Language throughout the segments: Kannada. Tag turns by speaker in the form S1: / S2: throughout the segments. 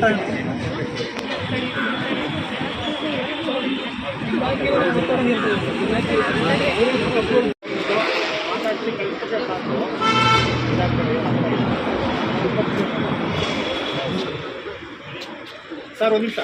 S1: ಸರ್ ಒಂದು ನಿಮಿಷ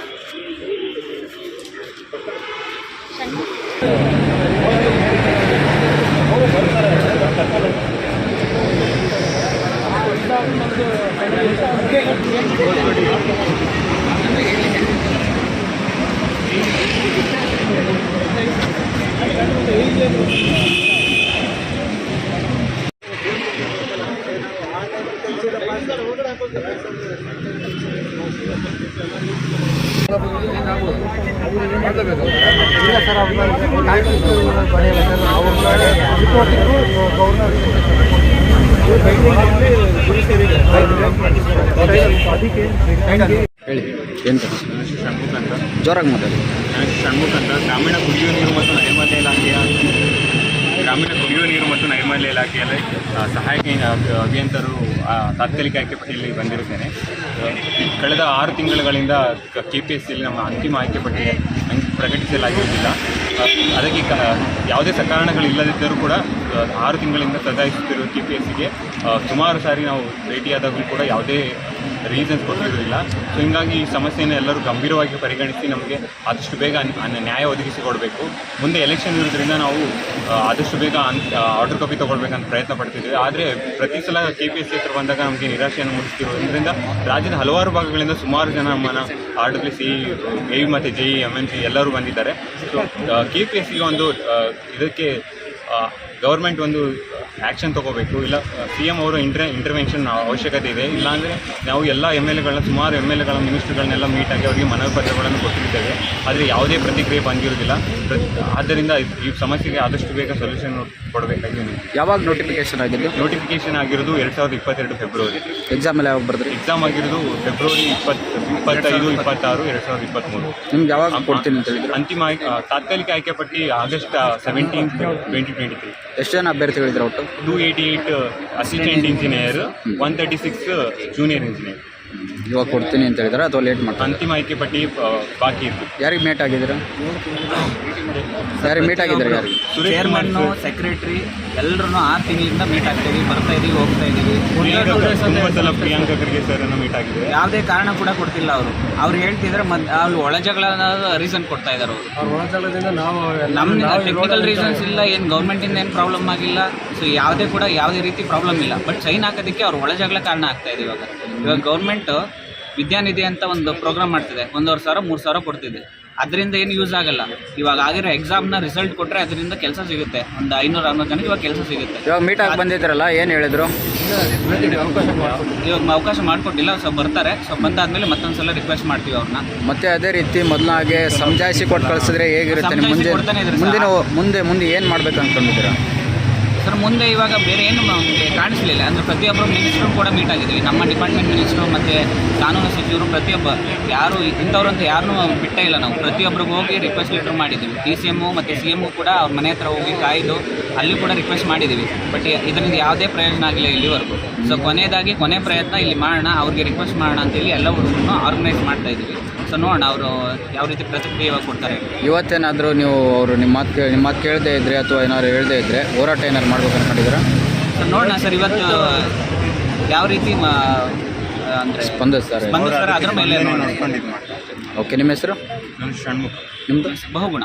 S2: ಜೋರಾಗಿ ಮಾತಾಡಿ.
S3: ಷಣ್ಮುಖ ಅಂತ ಗ್ರಾಮೀಣ ಕುಡಿಯುವ ನೀರು ಮತ್ತು ನೈರ್ಮಲ್ಯ ಇಲಾಖೆಯಲ್ಲಿ ಸಹಾಯಕ ಅಭಿಯಂತರು ತಾತ್ಕಾಲಿಕ ಆಯ್ಕೆ ಪಟ್ಟಿಯಲ್ಲಿ ಬಂದಿರುತ್ತೇನೆ. ಕಳೆದ 6 ತಿಂಗಳುಗಳಿಂದ KPSCಯಲ್ಲಿ ನಮ್ಮ ಅಂತಿಮ ಆಯ್ಕೆ ಪಟ್ಟಿ ಪ್ರಕಟಿಸಲಾಗಿರುವುದಿಲ್ಲ. ಅದಕ್ಕೆ ಯಾವುದೇ ಸಕಾರಣಗಳಿಲ್ಲದಿದ್ದರೂ ಕೂಡ 6 ತಿಂಗಳಿಂದ ಸದಾಯಿಸುತ್ತಿರುವ KPSCಗೆ ಸುಮಾರು ಸಾರಿ ನಾವು ಭೇಟಿಯಾದಾಗಲೂ ಕೂಡ ಯಾವುದೇ ರೀಸನ್ಸ್ ಕೊಟ್ಟಿರೋದಿಲ್ಲ. ಸೊ ಹೀಗಾಗಿ ಈ ಸಮಸ್ಯೆಯನ್ನು ಎಲ್ಲರೂ ಗಂಭೀರವಾಗಿ ಪರಿಗಣಿಸಿ ನಮಗೆ ಆದಷ್ಟು ಬೇಗ ನ್ಯಾಯ ಒದಗಿಸಿಕೊಡಬೇಕು. ಮುಂದೆ ಎಲೆಕ್ಷನ್ ಇರೋದ್ರಿಂದ ನಾವು ಆದಷ್ಟು ಬೇಗ ಆರ್ಡರ್ ಕಾಪಿ ತೊಗೊಳ್ಬೇಕಂತ ಪ್ರಯತ್ನ ಪಡ್ತಿದ್ದೀವಿ. ಆದರೆ ಪ್ರತಿ ಸಲ KPSC ಹತ್ರ ಬಂದಾಗ ನಮಗೆ ನಿರಾಶೆಯನ್ನು ಮೂಡಿಸ್ತಿರೋದ್ರಿಂದ ರಾಜ್ಯದ ಹಲವಾರು ಭಾಗಗಳಿಂದ ಸುಮಾರು ಜನ ನಮ್ಮನ್ನು RWC, AV ಮತ್ತು JE, MNC ಎಲ್ಲರೂ ಬಂದಿದ್ದಾರೆ. ಸೊ KPSCಗೆ ಒಂದು ಇದಕ್ಕೆ ಗೌರ್ಮೆಂಟ್ ಒಂದು ಆ್ಯಕ್ಷನ್ ತೊಗೋಬೇಕು. ಇಲ್ಲ CM ಅವರು ಇಂಟರ್ವೆನ್ಷನ್ ಅವಶ್ಯಕತೆ ಇದೆ. ಇಲ್ಲಾಂದರೆ ನಾವು ಎಲ್ಲ MLAಗಳನ್ನ ಸುಮಾರು MLAಗಳ ಮಿನಿಸ್ಟ್ರುಗಳನ್ನೆಲ್ಲ ಮೀಟಾಗಿ ಅವರಿಗೆ ಮನವಿ ಪತ್ರಗಳನ್ನು ಕೊಟ್ಟಿದ್ದೇವೆ. ಆದರೆ ಯಾವುದೇ ಪ್ರತಿಕ್ರಿಯೆ ಬಂದಿರೋದಿಲ್ಲ. ಆದ್ದರಿಂದ ಈ ಸಮಸ್ಯೆಗೆ ಆದಷ್ಟು ಬೇಗ ಸೊಲ್ಯೂಷನ್ ಕೊಡಬೇಕಾಗಿ.
S2: ಯಾವಾಗ ನೋಟಿಫಿಕೇಶನ್ ಆಗಿದ್ದು?
S3: ನೋಟಿಫಿಕೇಶನ್ ಆಗಿರೋದು 2022 ಫೆಬ್ರವರಿ.
S2: ಎಕ್ಸಾಮ್ ಎಲ್ಲ ಯಾವಾಗ ಬರೆದ್ರಿ?
S3: ಎಕ್ಸಾಮ್ ಆಗಿರೋದು ಫೆಬ್ರವರಿ 25, 26, 2023.
S2: ನಿಮ್ಗೆ ಯಾವಾಗ ಕೊಡ್ತೀನಿ ಅಂತ ಹೇಳಿದ್ರು?
S3: ಅಂತಿಮ ತಾತ್ಕಾಲಿಕ ಆಯ್ಕೆ ಪಟ್ಟಿ ಆಗಸ್ಟ್ 17, 2023.
S2: ಎಷ್ಟು ಜನ ಅಭ್ಯರ್ಥಿಗಳಿದ್ರು ಒಟ್ಟು?
S3: 288 ಅಸಿಸ್ಟೆಂಟ್ ಇಂಜಿನಿಯರ್, 136 ಜೂನಿಯರ್ ಇಂಜಿನಿಯರ್.
S2: ಇವಾಗ ಕೊಡ್ತೀನಿ ಅಂತ ಹೇಳಿದ್ರೆ ಅಥವಾ ಲೇಟ್ ಮಾಡ್ತಾರೆ?
S3: ಅಂತಿಮ ಆಯ್ಕೆ ಪಟ್ಟಿ ಬಾಕಿ ಇತ್ತು.
S2: ಯಾರಿಗೆ ಮೀಟ್ ಆಗಿದ್ದೀರಾ? ಯಾರಿಗೆ ಮೀಟ್ ಆಗಿದ್ದಾರೆ? ಯಾರಿಗೆ?
S4: ಚೇರ್ಮನ್ನು, ಸೆಕ್ರೆಟ್ರಿ ಎಲ್ಲರೂ 6 ತಿಂಗಳಿಂದ ಮೀಟ್ ಆಗ್ತೀವಿ, ಬರ್ತಾ ಇದೀವಿ, ಹೋಗ್ತಾ ಇದ್ದೀವಿ.
S3: ಸಲ ಪ್ರಿಯಾಂಕಾ ಖರ್ಗೆ ಸರ್ ಅನ್ನು ಮೀಟ್ ಆಗಿದೆ.
S4: ಯಾವುದೇ ಕಾರಣ ಕೂಡ ಕೊಡ್ತಿಲ್ಲ ಅವ್ರು ಹೇಳ್ತಿದ್ರೆ ಅವ್ರು ಒಳಜಗಳ ರೀಸನ್ ಕೊಡ್ತಾ ಇದ್ದಾರೆ.
S1: ಅವ್ರ ಒಳಜಗಳದಿಂದ ನಾವು
S4: ನಮ್ಗೆ ಟೆಕ್ನಿಕಲ್ ರೀಸನ್ಸ್ ಇಲ್ಲ, ಏನು ಗೌರ್ಮೆಂಟಿಂದ ಏನು ಪ್ರಾಬ್ಲಮ್ ಆಗಿಲ್ಲ. ಸೊ ಯಾವುದೇ ರೀತಿ ಪ್ರಾಬ್ಲಮ್ ಇಲ್ಲ. ಬಟ್ ಸೈನ್ ಹಾಕೋದಕ್ಕೆ ಅವ್ರು ಒಳಜಗಳ ಕಾರಣ ಆಗ್ತಾ ಇದೆ. ಇವಾಗ ಗೌರ್ಮೆಂಟ್ ವಿದ್ಯಾನಿಧಿ ಅಂತ ಒಂದು ಪ್ರೋಗ್ರಾಮ್ ಮಾಡ್ತಿದೆ. 1,500, 3,000 ಕೊಡ್ತಿದೆ. ಅದರಿಂದ ಏನು ಯೂಸ್ ಆಗಲ್ಲ. ಇವಾಗ ಆಗಿರೋ ಎಕ್ಸಾಮ್ನ ರಿಸಲ್ಟ್ ಕೊಟ್ಟರೆ ಅದರಿಂದ ಕೆಲಸ ಸಿಗುತ್ತೆ. ಒಂದು 500-600 ಜನಕ್ಕೆ ಇವಾಗ ಕೆಲಸ ಸಿಗುತ್ತೆ.
S2: ಇವಾಗ ಮೀಟ್ ಆಗಿ ಬಂದಿದ್ರಲ್ಲ, ಏನು ಹೇಳಿದ್ರು?
S4: ಇವಾಗ ಅವಕಾಶ ಮಾಡಿಕೊಟ್ಟಿಲ್ಲ. ಸೊ ಬರ್ತಾರೆ. ಸೊ ಬಂದಾದ್ಮೇಲೆ ಮತ್ತೊಂದು ಸಲ ರಿಕ್ವೆಸ್ಟ್ ಮಾಡ್ತೀವಿ ಅವ್ರನ್ನ.
S2: ಮತ್ತೆ ಅದೇ ರೀತಿ ಮೊದಲು ಹಾಗೆ ಸಮಜಾಯಿಸಿ ಕೊಟ್ಟು ಕಳಿಸಿದ್ರೆ ಹೇಗಿರುತ್ತೆ? ಮುಂದೆ ಏನು ಮಾಡ್ಬೇಕು ಅಂದ್ಕೊಂಡಿದ್ದೀರಾ
S4: ಸರ್? ಮುಂದೆ ಇವಾಗ ಬೇರೆ ಏನು ನಮಗೆ ಕಾಣಿಸಲಿಲ್ಲ. ಅಂದರೆ ಪ್ರತಿಯೊಬ್ಬರು ಮಿನಿಸ್ಟ್ರು ಕೂಡ ಮೀಟ್ ಆಗಿದ್ದೀವಿ. ನಮ್ಮ ಡಿಪಾರ್ಟ್ಮೆಂಟ್ ಮಿನಿಸ್ಟ್ರು ಮತ್ತು ಕಾನೂನು ಸಚಿವರು ಪ್ರತಿಯೊಬ್ಬ ಯಾರು ಇಂಥವ್ರು ಅಂತ ಯಾರನ್ನೂ ಬಿಟ್ಟೇ ಇಲ್ಲ. ನಾವು ಪ್ರತಿಯೊಬ್ಬರಿಗೂ ಹೋಗಿ ರಿಕ್ವೆಸ್ಟ್ ಲೆಟರ್ ಮಾಡಿದ್ದೀವಿ. TCM ಮತ್ತು CM ಕೂಡ ಅವ್ರ ಮನೆ ಹತ್ರ ಹೋಗಿ ಕಾಯ್ದು ಅಲ್ಲಿ ಕೂಡ ರಿಕ್ವೆಸ್ಟ್ ಮಾಡಿದ್ದೀವಿ. ಬಟ್ ಇದರಿಂದ ಯಾವುದೇ ಪ್ರಯೋಜನ ಆಗಿಲ್ಲ ಇಲ್ಲಿವರೆಗೂ. ಸೊ ಕೊನೆ ಪ್ರಯತ್ನ ಇಲ್ಲಿ ಮಾಡೋಣ, ಅವ್ರಿಗೆ ರಿಕ್ವೆಸ್ಟ್ ಮಾಡೋಣ ಅಂತೇಳಿ ಎಲ್ಲ ಹುಡುಗರನ್ನು ಆರ್ಗನೈಸ್ ಮಾಡ್ತಾಯಿದ್ದೀವಿ. ಸೊ ನೋಡೋಣ ಅವರು ಯಾವ ರೀತಿ ಪ್ರತಿಕ್ರಿಯೆ ಕೊಡ್ತಾರೆ.
S2: ಇವತ್ತೇನಾದರೂ ನೀವು ಅವರು ನಿಮ್ಮ ಮಾತು ಕೇಳದೇ ಇದ್ದರೆ ಅಥವಾ ಏನಾದ್ರು ಹೇಳದೇ ಇದ್ದರೆ ಹೋರಾಟ ಏನಾದ್ರು ಮಾಡ್ಬೇಕು ಅನ್ಕೊಂಡಿದ್ದೀರಾ?
S4: ಸೊ ನೋಡೋಣ ಸರ್, ಇವತ್ತು ಯಾವ ರೀತಿ ಅಂದರೆ
S2: ಸ್ಪಂದಿಸ್ತಾರೆ
S4: ಅದರ ಮೇಲೆ ನೋಡೋಣ.
S2: ಓಕೆ, ನಿಮ್ಮ ಹೆಸರು?
S3: ಷಣ್ಮುಖ.
S2: ನಿಮ್ಮದು?
S4: ಬಹುಗುಣ.